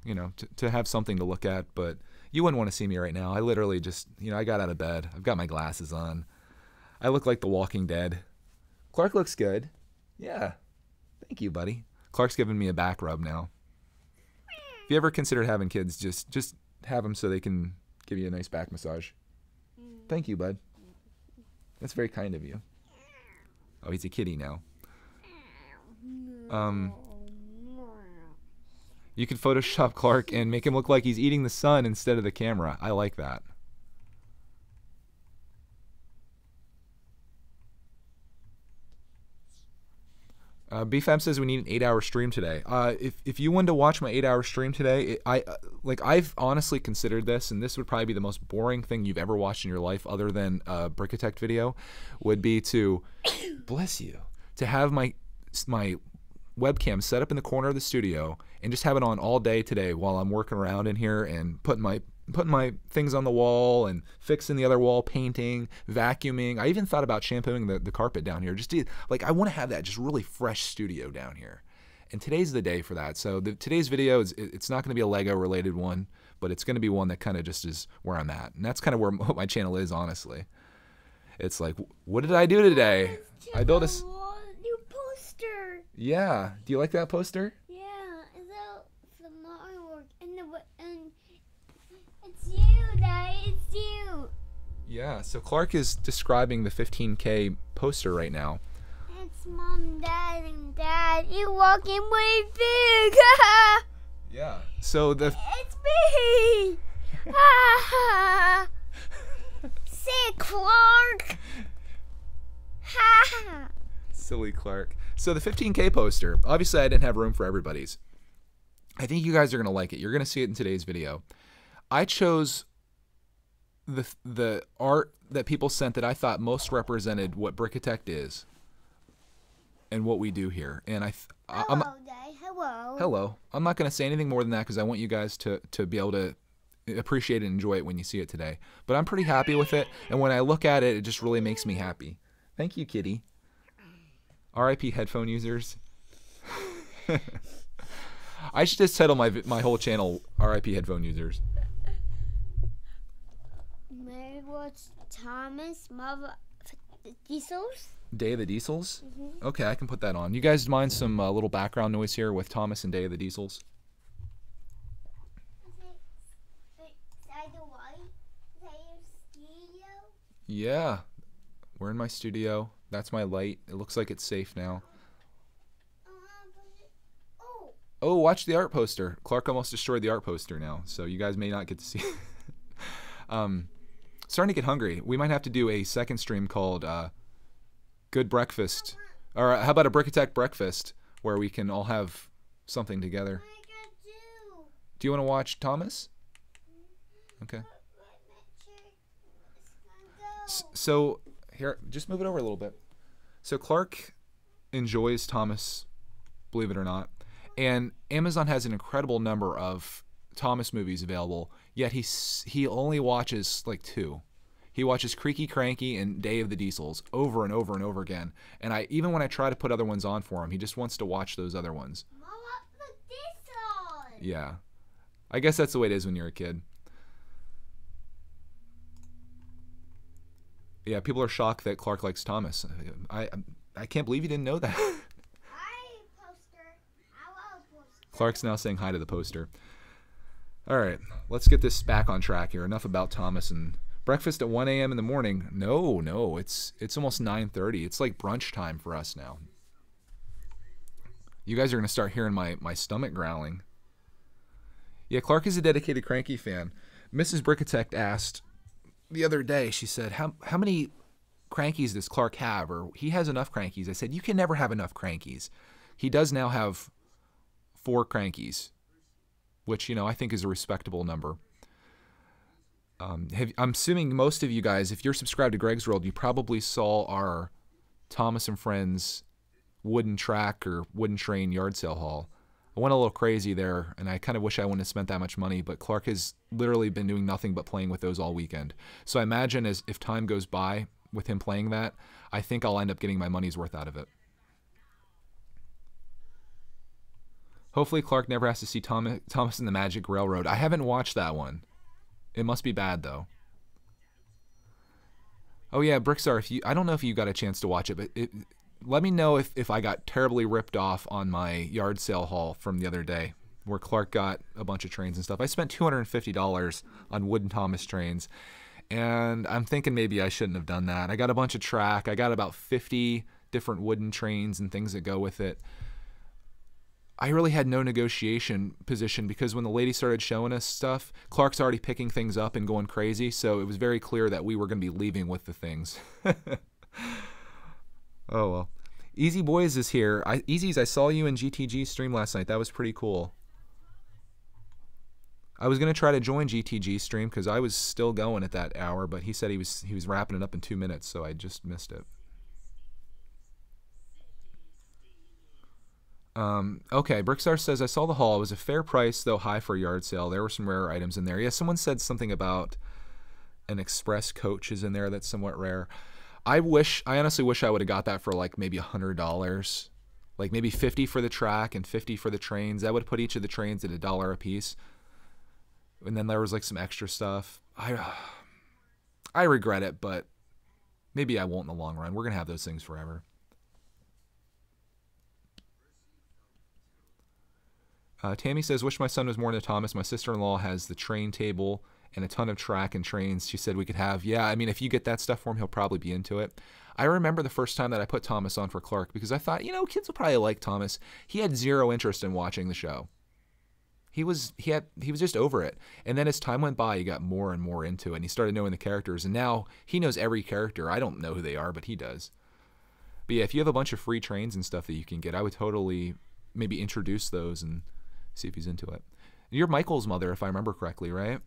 you know, to have something to look at, but you wouldn't want to see me right now. I literally just, you know, I got out of bed. I've got my glasses on. I look like The Walking Dead. Clark looks good. Yeah. Thank you, buddy. Clark's giving me a back rub now. If you ever considered having kids, just have them so they can give you a nice back massage. Thank you, bud. That's very kind of you. Oh, he's a kitty now. You could Photoshop Clark and make him look like he's eating the sun instead of the camera. I like that. BFAB says we need an 8-hour stream today. If you wanted to watch my 8-hour stream today, I've honestly considered this, and this would probably be the most boring thing you've ever watched in your life, other than a BRICKITECT video, would be to, bless you, to have my webcam set up in the corner of the studio and just have it on all day today while I'm working around in here and putting my things on the wall and fixing the other wall, painting, vacuuming. I even thought about shampooing the carpet down here. I want to have that just really fresh studio down here. And today's the day for that. So today's video it's not going to be a Lego related one, but it's going to be one that kind of just is where I'm at. And that's kind of where my channel is, honestly. It's like, what did I do today? I built a new poster. Yeah. Do you like that poster? Yeah, it's some artwork and it's you, Dad. It's you. Yeah. So Clark is describing the 15K poster right now. It's Mom, Dad, and Dad. You're walking way big. Yeah. So it's me. Say Clark. Silly Clark. So the 15K poster, obviously I didn't have room for everybody's. I think you guys are going to like it. You're going to see it in today's video. I chose the art that people sent that I thought most represented what BRICKITECT is and what we do here. And Hello, Dad. Hello. Hello. I'm not going to say anything more than that because I want you guys to be able to appreciate and enjoy it when you see it today. But I'm pretty happy with it, and when I look at it, it just really makes me happy. Thank you, kitty. R.I.P. headphone users. I should just title my whole channel R.I.P. headphone users. Maybe what's Thomas, Mother Diesels? Day of the Diesels? Okay, I can put that on. You guys mind some little background noise here with Thomas and Day of the Diesels? Yeah, we're in my studio. That's my light. It looks like it's safe now. Oh, watch the art poster. Clark almost destroyed the art poster now, so you guys may not get to see it. Starting to get hungry. We might have to do a second stream called Good Breakfast. Or how about a BRICKITECT breakfast where we can all have something together. Do you want to watch Thomas? Okay. So here, just move it over a little bit. So Clark enjoys Thomas, believe it or not, and Amazon has an incredible number of Thomas movies available, yet he only watches like 2. He watches Creaky Cranky and Day of the Diesels over and over and over again. And even when I try to put other ones on for him, he just wants to watch those other ones. Yeah. I guess that's the way it is when you're a kid. Yeah, people are shocked that Clark likes Thomas. I can't believe you didn't know that. Hi, poster. Clark's now saying hi to the poster. All right, let's get this back on track here. Enough about Thomas and breakfast at 1 a.m. in the morning. No, it's almost 9:30. It's like brunch time for us now. You guys are going to start hearing my stomach growling. Yeah, Clark is a dedicated Cranky fan. Mrs. Brickitect asked the other day, she said, how many Crankies does Clark have? Or he has enough Crankies. I said, you can never have enough Crankies. He does now have 4 Crankies, which, I think is a respectable number. I'm assuming most of you guys, if you're subscribed to Greg's World, you probably saw our Thomas and Friends wooden track or wooden train yard sale haul. I went a little crazy there, and I kind of wish I wouldn't have spent that much money, but Clark has literally been doing nothing but playing with those all weekend. So I imagine if time goes by with him playing that, I think I'll end up getting my money's worth out of it. Hopefully Clark never has to see Thomas and the Magic Railroad. I haven't watched that one. It must be bad, though. Oh yeah, Brickstar, I don't know if you got a chance to watch it, but let me know if I got terribly ripped off on my yard sale haul from the other day, where Clark got a bunch of trains and stuff. I spent $250 on wooden Thomas trains, and I'm thinking maybe I shouldn't have done that. I got a bunch of track. I got about 50 different wooden trains and things that go with it. I really had no negotiation position because when the lady started showing us stuff, Clark's already picking things up and going crazy, so it was very clear that we were going to be leaving with the things. Oh well. Easy Boys is here. Easy's, I saw you in GTG stream last night. That was pretty cool. I was going to try to join GTG stream because I was still going at that hour, but he said he was wrapping it up in 2 minutes, so I just missed it. Okay, Brickstar says, I saw the haul. It was a fair price, though high for a yard sale. There were some rare items in there. Yeah, someone said something about an express coach is in there that's somewhat rare. I honestly wish I would have got that for like maybe $100. Like maybe 50 for the track and 50 for the trains. That would put each of the trains at $1 a piece. And then there was like some extra stuff. I regret it, but maybe I won't in the long run. We're going to have those things forever. Tammy says, wish my son was more into Thomas. My sister-in-law has the train table and a ton of track and trains. She said we could have. Yeah, I mean, if you get that stuff for him, he'll probably be into it. I remember the first time that I put Thomas on for Clark because I thought, kids will probably like Thomas. He had zero interest in watching the show. He was just over it. And then as time went by, he got more and more into it, and he started knowing the characters. And now he knows every character. I don't know who they are, but he does. But yeah, if you have a bunch of free trains and stuff that you can get, I would totally maybe introduce those and see if he's into it. You're Michael's mother, if I remember correctly, right?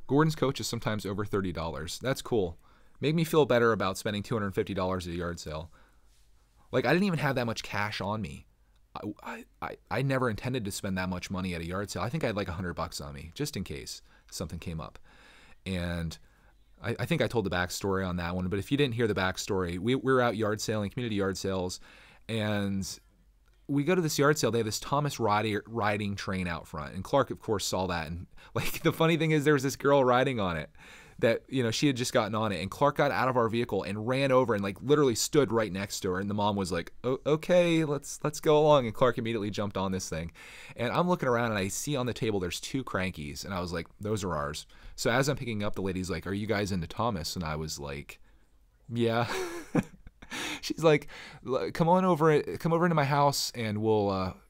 Gordon's coach is sometimes over $30. That's cool. Made me feel better about spending $250 at a yard sale. Like, I didn't even have that much cash on me. I never intended to spend that much money at a yard sale. I think I had like $100 on me, just in case something came up. And I think I told the backstory on that one, but if you didn't hear the backstory, we were out yard sailing, community yard sales, and we go to this yard sale. They have this Thomas riding train out front, and Clark, of course, saw that. And like the funny thing is, there was this girl riding on it that she had just gotten on it, and Clark got out of our vehicle and ran over and like literally stood right next to her. And the mom was like, oh, "Okay, let's go along." And Clark immediately jumped on this thing, and I'm looking around and I see on the table there's 2 Crankies, and I was like, "Those are ours." So as I'm picking up, the lady's like, "Are you guys into Thomas?" And I was like, "Yeah." She's like, come over into my house and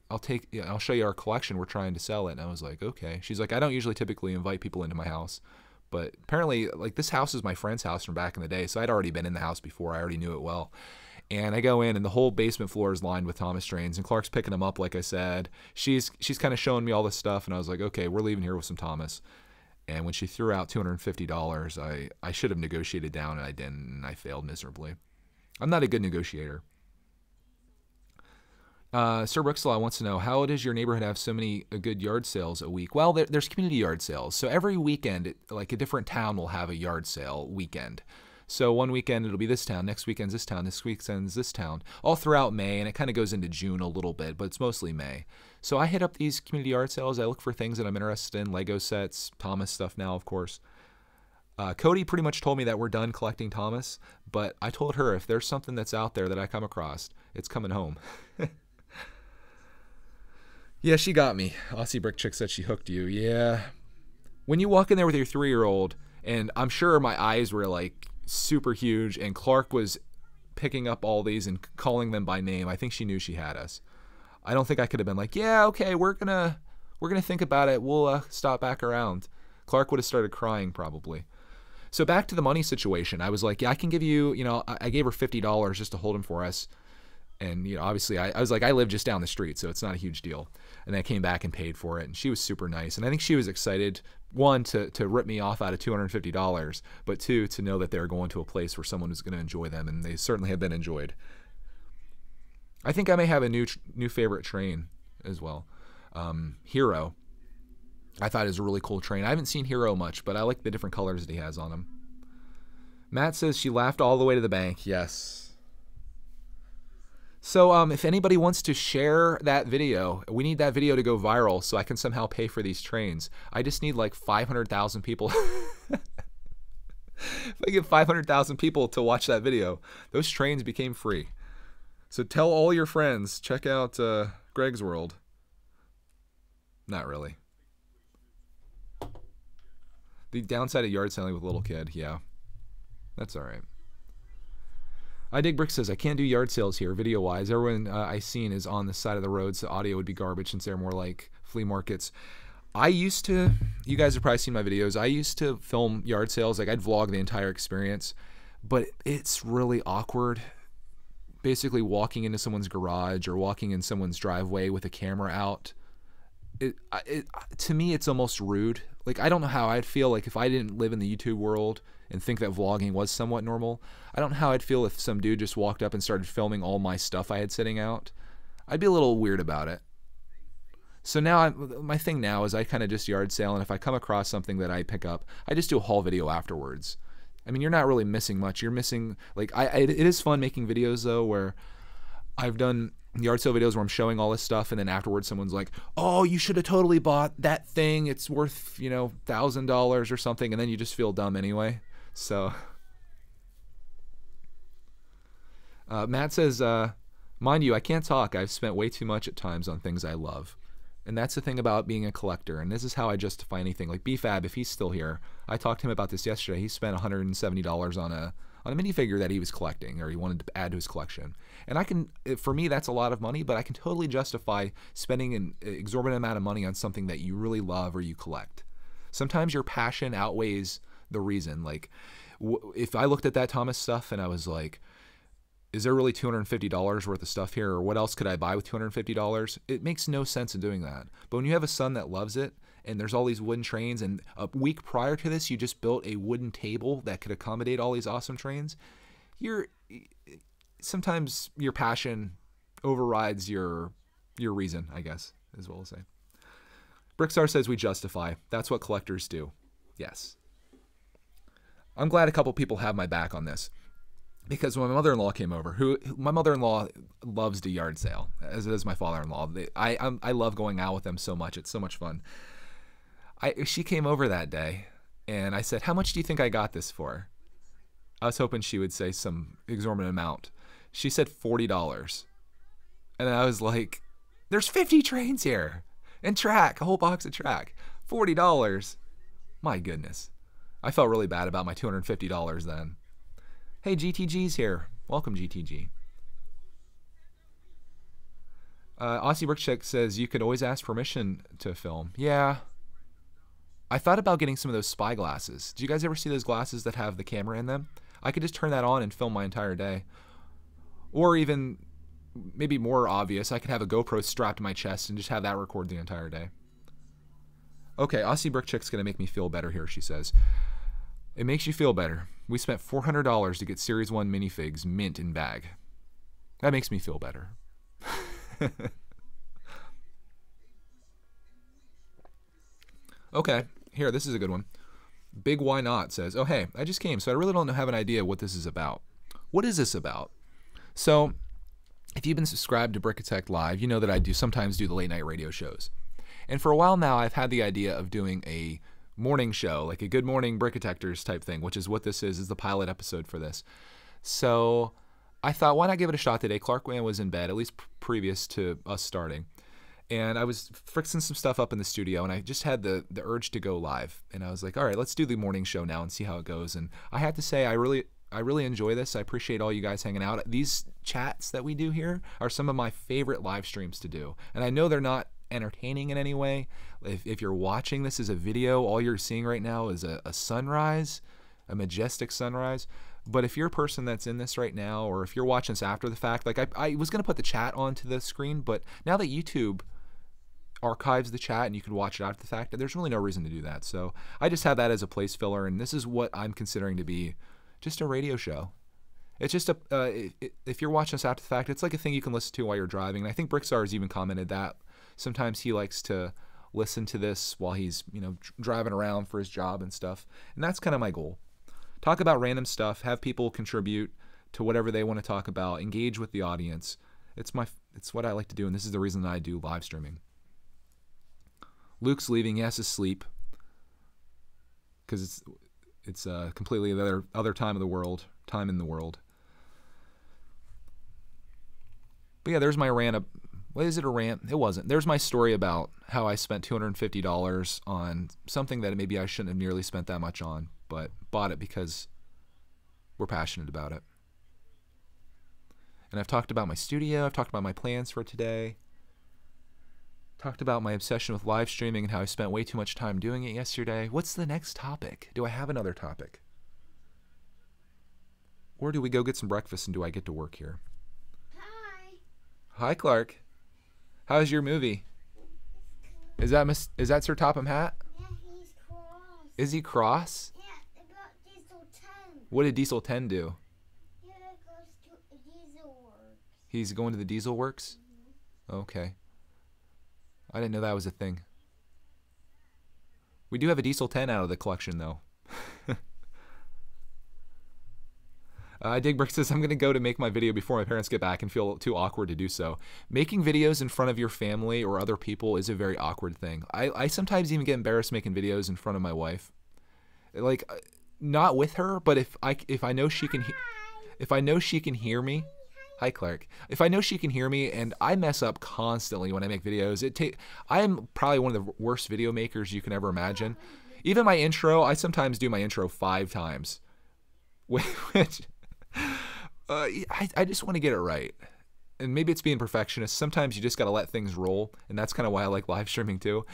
I'll show you our collection. We're trying to sell it. And I was like, okay. She's like, I don't usually typically invite people into my house, but apparently like this house is my friend's house from back in the day. So I'd already been in the house before. I already knew it well. And I go in and the whole basement floor is lined with Thomas trains, and Clark's picking them up. Like I said, she's kind of showing me all this stuff. And I was like, okay, we're leaving here with some Thomas. And when she threw out $250, I should have negotiated down, and I didn't, and I failed miserably. I'm not a good negotiator. Sir Brixelaw wants to know, how does your neighborhood have so many good yard sales a week? Well, there's community yard sales. So every weekend, like a different town will have a yard sale weekend. So one weekend it'll be this town, next weekend's this town, this weekend's this town, all throughout May, and it kind of goes into June a little bit, but it's mostly May. So I hit up these community yard sales. I look for things that I'm interested in, Lego sets, Thomas stuff now, of course. Cody pretty much told me that we're done collecting Thomas, but I told her if there's something that's out there that I come across, it's coming home. Yeah, she got me. Aussie Brick Chick said she hooked you. Yeah. When you walk in there with your 3-year-old, and I'm sure my eyes were like super huge, and Clark was picking up all these and calling them by name, I think she knew she had us. I don't think I could have been like, yeah, okay, we're gonna think about it. We'll stop back around. Clark would have started crying probably. So back to the money situation. I was like, yeah, I can give you, I gave her $50 just to hold him for us. And, obviously I was like, I live just down the street, so it's not a huge deal. And I came back and paid for it, and she was super nice. And I think she was excited, one, to rip me off out of $250, but two, to know that they were going to a place where someone was going to enjoy them, and they certainly have been enjoyed. I think I may have a new favorite train as well. Hero. I thought it was a really cool train. I haven't seen Hero much, but I like the different colors that he has on him. Matt says she laughed all the way to the bank. Yes. So if anybody wants to share that video, we need that video to go viral so I can somehow pay for these trains. I just need like 500,000 people. If I get 500,000 people to watch that video, those trains became free. So tell all your friends, check out Greg's World. Not really. The downside of yard selling with a little kid, yeah. That's all right. I Dig Brick says, I can't do yard sales here, video-wise. Everyone I've seen is on the side of the road, so audio would be garbage since they're more like flea markets. I used to, you guys have probably seen my videos, I used to film yard sales. Like, I'd vlog the entire experience, but it's really awkward. Basically walking into someone's garage or walking in someone's driveway with a camera out. To me, it's almost rude. Like, I don't know how I'd feel like if I didn't live in the YouTube world and think that vlogging was somewhat normal. I don't know how I'd feel if some dude just walked up and started filming all my stuff I had sitting out. I'd be a little weird about it. So now, my thing now is I kind of just yard sale, and if I come across something that I pick up, I just do a haul video afterwards. I mean, you're not really missing much. You're missing, like, it is fun making videos, though, where I've done yard sale videos where I'm showing all this stuff, and then afterwards someone's like, oh, you should have totally bought that thing. It's worth, $1,000 or something, and then you just feel dumb anyway. So, Matt says, mind you, I can't talk. I've spent way too much at times on things I love. And that's the thing about being a collector, and this is how I justify anything. Like BFAB, if he's still here, I talked to him about this yesterday. He spent $170 on a minifigure that he was collecting, or he wanted to add to his collection. And for me, that's a lot of money, but I can totally justify spending an exorbitant amount of money on something that you really love or you collect. Sometimes your passion outweighs the reason. Like, if I looked at that Thomas stuff and I was like, is there really $250 worth of stuff here, or what else could I buy with $250? It makes no sense in doing that. But when you have a son that loves it, and there's all these wooden trains, and a week prior to this, you just built a wooden table that could accommodate all these awesome trains, sometimes your passion overrides your reason, I guess, is what we'll say. Brickstar says we justify. That's what collectors do. Yes. I'm glad a couple people have my back on this. Because when my mother-in-law came over, my mother-in-law loves to yard sale, as does my father-in-law. I love going out with them so much. It's so much fun. She came over that day, and I said, how much do you think I got this for? I was hoping she would say some exorbitant amount. She said $40. And I was like, there's 50 trains here. And track, a whole box of track. $40. My goodness. I felt really bad about my $250 then. Hey, GTG's here. Welcome, GTG. Aussie Brickcheck says you could always ask permission to film. Yeah. I thought about getting some of those spy glasses. Do you guys ever see those glasses that have the camera in them? I could just turn that on and film my entire day. Or even, maybe more obvious, I could have a GoPro strapped to my chest and just have that record the entire day. Okay, Aussie Brickcheck's going to make me feel better here, she says. It makes you feel better. We spent $400 to get Series 1 minifigs mint in bag. That makes me feel better. Okay, here, this is a good one. Big Why Not says, oh, hey, I just came, so I really don't have an idea what this is about. What is this about? So, if you've been subscribed to BRICKITECT Live, you know that I sometimes do the late night radio shows. And for a while now, I've had the idea of doing a morning show, like a Good Morning BRICKITECTERS type thing, which is what this is the pilot episode for this. So I thought, why not give it a shot today? Clark was in bed, at least previous to us starting. And I was fixing some stuff up in the studio, and I just had the urge to go live. And I was like, all right, let's do the morning show now and see how it goes. And I have to say, I really enjoy this. I appreciate all you guys hanging out. These chats that we do here are some of my favorite live streams to do. And I know they're not entertaining in any way. If you're watching this as a video, all you're seeing right now is a sunrise, a majestic sunrise. But if you're a person that's in this right now, or if you're watching this after the fact, like I was going to put the chat onto the screen, but now that YouTube archives the chat and you can watch it after the fact, there's really no reason to do that. So I just have that as a place filler, and this is what I'm considering to be just a radio show. It's just if you're watching this after the fact, it's like a thing you can listen to while you're driving. And I think Brickstar's even commented that sometimes he likes to listen to this while he's, driving around for his job and stuff. And that's kind of my goal. Talk about random stuff, have people contribute to whatever they want to talk about, engage with the audience. It's what I like to do, and this is the reason that I do live streaming. Luke's leaving, yes, asleep, because it's completely the other time in the world. But yeah, there's my rant. What is it, a rant? It wasn't. There's my story about how I spent $250 on something that maybe I shouldn't have nearly spent that much on, but bought it because we're passionate about it. And I've talked about my studio. I've talked about my plans for today. Talked about my obsession with live streaming and how I spent way too much time doing it yesterday. What's the next topic? Do I have another topic? Or do we go get some breakfast and do I get to work here? Hi. Hi, Clark. How's your movie? Is that Sir Topham Hatt? Yeah, he's cross. Is he cross? Yeah, about Diesel 10. What did Diesel 10 do? Yeah, it goes to Diesel Works. He's going to the Diesel Works? Okay. I didn't know that was a thing. We do have a Diesel 10 out of the collection, though. Dig Brick says, I'm going to go to make my video before my parents get back and feel too awkward to do so. Making videos in front of your family or other people is a very awkward thing. I sometimes even get embarrassed making videos in front of my wife. Like, not with her, but if I know she can hear me. Hi, Clark. If I know she can hear me, and I mess up constantly when I make videos, I am probably one of the worst video makers you can ever imagine. Even my intro, I sometimes do my intro 5 times, which I just want to get it right. And maybe it's being perfectionist. Sometimes you just got to let things roll, and that's kind of why I like live streaming too.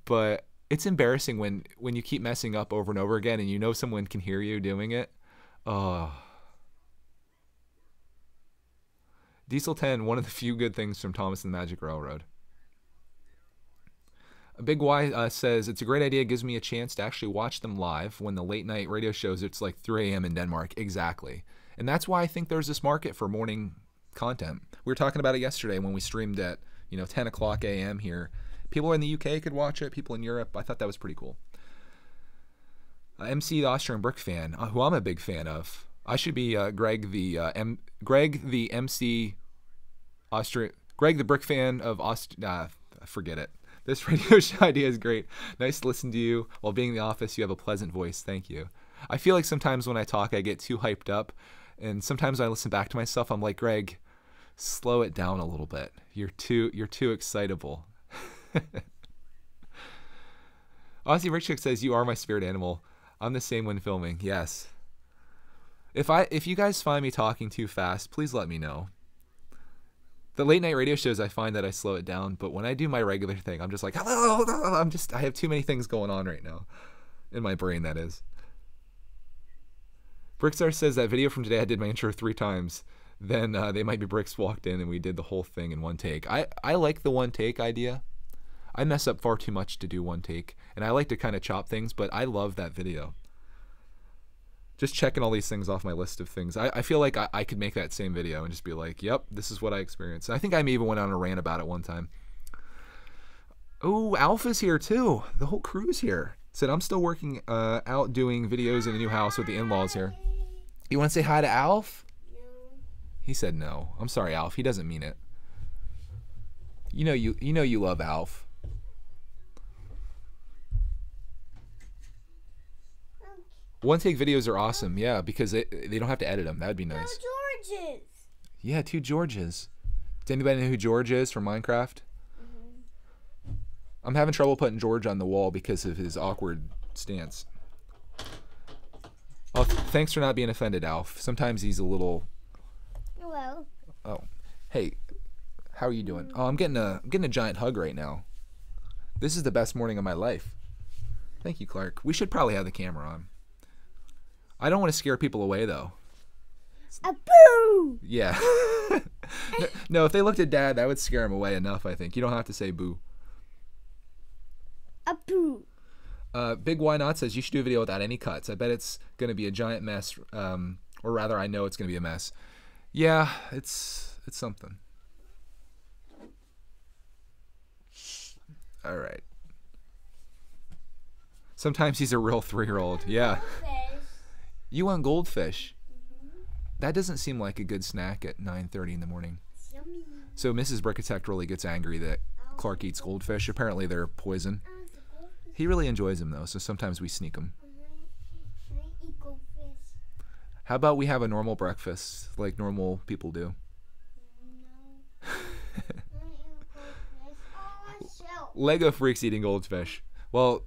But it's embarrassing when you keep messing up over and over again, and you know someone can hear you doing it. Diesel 10, one of the few good things from Thomas and the Magic Railroad. A Big Y says, it's a great idea. It gives me a chance to actually watch them live when the late night radio shows, it's like 3 a.m. in Denmark. Exactly. And that's why I think there's this market for morning content. We were talking about it yesterday when we streamed at 10 o'clock a.m. here. People in the UK could watch it. People in Europe. I thought that was pretty cool. MC the Austrian Brick fan, who I'm a big fan of. I should be Greg the Brick fan of Austria. Forget it. This radio show idea is great. Nice to listen to you while being in the office. You have a pleasant voice. Thank you. I feel like sometimes when I talk, I get too hyped up, and sometimes when I listen back to myself, I'm like, Greg, slow it down a little bit. You're too excitable. Aussie Rick Chick says, you are my spirit animal. I'm the same when filming. Yes. If you guys find me talking too fast, please let me know. The late night radio shows, I find that I slow it down, but when I do my regular thing, I'm just like, hello, I have too many things going on right now. In my brain, that is. Brickstar says, that video from today, I did my intro 3 times. Then They Might Be Bricks walked in and we did the whole thing in one take. I like the one take idea. I mess up far too much to do one take, and I like to kind of chop things, but I love that video. Just checking all these things off my list of things. I feel like I could make that same video and just be like, yep, this is what I experienced. I think I even went on a rant about it one time. Oh, Alpha's here too. The whole crew's here. Said, I'm still working out doing videos in a new house with the in-laws here. You want to say hi to Alf? No. He said no. I'm sorry, Alf. He doesn't mean it. You know you love Alf. One take videos are awesome, yeah, because they don't have to edit them. That would be nice. No, George's. Yeah, 2 Georges. Does anybody know who George is from Minecraft? I'm having trouble putting George on the wall because of his awkward stance. Oh, thanks for not being offended, Alf. Sometimes he's a little... Hello. Oh, hey, how are you doing? Oh, I'm getting a giant hug right now. This is the best morning of my life. Thank you, Clark. We should probably have the camera on. I don't want to scare people away, though. A boo! Yeah. No, if they looked at Dad, that would scare him away enough, I think. You don't have to say boo. A boo. Big Why Not says you should do a video without any cuts. I bet it's going to be a giant mess, or rather, I know it's going to be a mess. Yeah, it's something. All right. Sometimes he's a real 3-year-old. Yeah. You want goldfish? That doesn't seem like a good snack at 9:30 in the morning. Yummy. So Mrs. Brickitect really gets angry that Clark eats goldfish. Apparently they're poison. He really enjoys them though, so sometimes we sneak them. I eat goldfish. How about we have a normal breakfast like normal people do? No. I eat goldfish. Oh, shell. Lego Freak's eating goldfish. Well,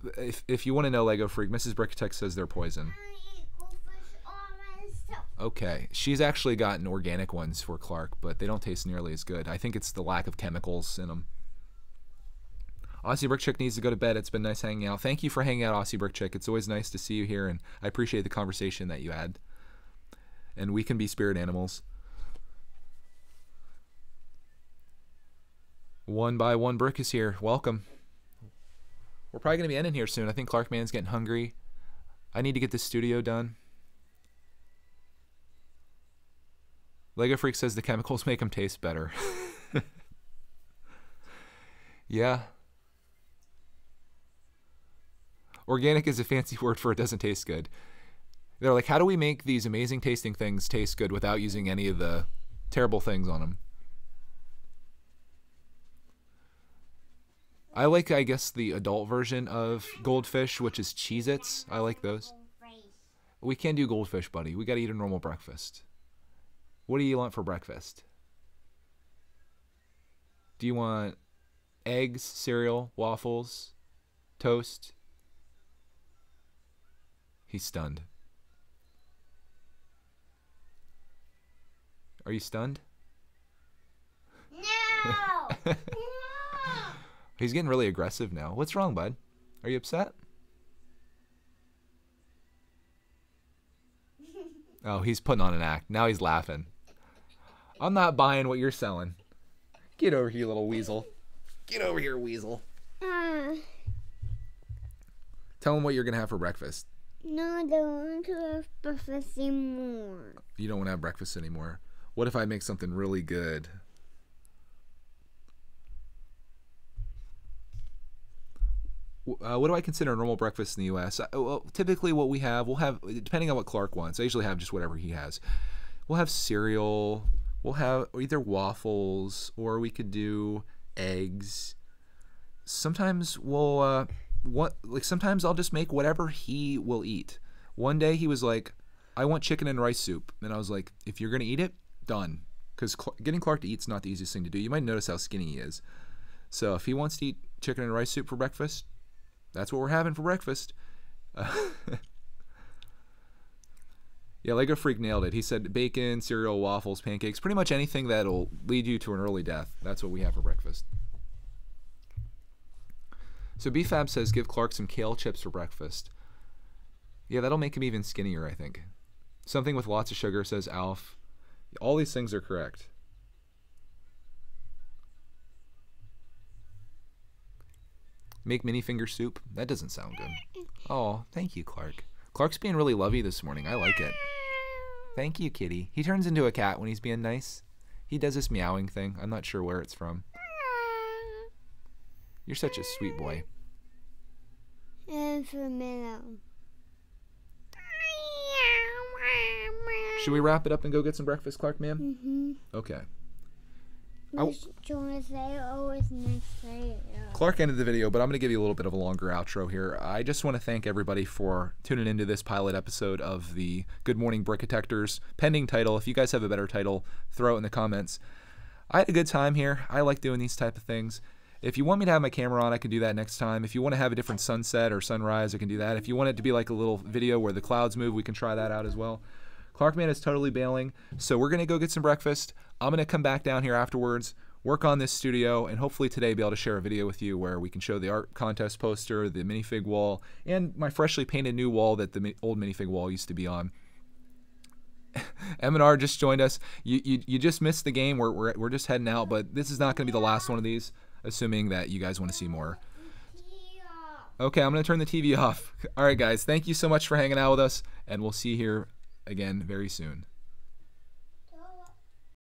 if you want to know Lego Freak, Mrs. Brickitect says they're poison. I eat goldfish all myself. Okay, she's actually gotten organic ones for Clark, but they don't taste nearly as good. I think it's the lack of chemicals in them. Aussie Brick Chick needs to go to bed. It's been nice hanging out. Thank you for hanging out, Aussie Brick Chick. It's always nice to see you here, and I appreciate the conversation that you had. And we can be spirit animals. One by One Brick is here. Welcome. We're probably going to be ending here soon. I think Clark Man's getting hungry. I need to get this studio done. Lego Freak says the chemicals make them taste better. Yeah. Organic is a fancy word for it doesn't taste good. They're like, how do we make these amazing tasting things taste good without using any of the terrible things on them? I like, I guess, the adult version of goldfish, which is Cheez-Its. I like those. We can't do goldfish, buddy. We got to eat a normal breakfast. What do you want for breakfast? Do you want eggs, cereal, waffles, toast? He's stunned. Are you stunned? No! No! He's getting really aggressive now. What's wrong, bud? Are you upset? Oh, he's putting on an act. Now he's laughing. I'm not buying what you're selling. Get over here, little weasel. Get over here, weasel. Tell him what you're going to have for breakfast. No, I don't want to have breakfast anymore. You don't want to have breakfast anymore. What if I make something really good? What do I consider a normal breakfast in the U.S.? Well, typically what we'll have, depending on what Clark wants. I usually have just whatever he has. We'll have cereal. We'll have either waffles, or we could do eggs. Sometimes sometimes I'll just make whatever he will eat. One day he was like, I want chicken and rice soup. And I was like, if you're going to eat it, done. Because getting Clark to eat's not the easiest thing to do. You might notice how skinny he is. So if he wants to eat chicken and rice soup for breakfast, that's what we're having for breakfast. Yeah, Lego Freak nailed it. He said bacon, cereal, waffles, pancakes, pretty much anything that'll lead you to an early death. That's what we have for breakfast. So BFab says give Clark some kale chips for breakfast. Yeah, that'll make him even skinnier, I think. Something with lots of sugar, says Alf. All these things are correct. Make mini finger soup? That doesn't sound good. Oh, thank you, Clark. Clark's being really lovey this morning. I like it. Thank you, kitty. He turns into a cat when he's being nice. He does this meowing thing. I'm not sure where it's from. You're such a sweet boy. And for me. Should we wrap it up and go get some breakfast, Clark, ma'am? Mm-hmm. Okay. Do you want to say, oh, it's next day? Clark ended the video, but I'm going to give you a little bit of a longer outro here. I just want to thank everybody for tuning into this pilot episode of the Good Morning BRICKITECTERS pending title. If you guys have a better title, throw it in the comments. I had a good time here. I like doing these type of things. If you want me to have my camera on, I can do that next time. If you want to have a different sunset or sunrise, I can do that. If you want it to be like a little video where the clouds move, we can try that out as well. Clarkman is totally bailing, so we're going to go get some breakfast. I'm going to come back down here afterwards, work on this studio, and hopefully today be able to share a video with you where we can show the art contest poster, the minifig wall, and my freshly painted new wall that the old minifig wall used to be on. M&R just joined us. You just missed the game. We're just heading out, but this is not going to be the last one of these, assuming that you guys want to see more. Okay, I'm going to turn the TV off. All right, guys, thank you so much for hanging out with us, and we'll see you here again very soon.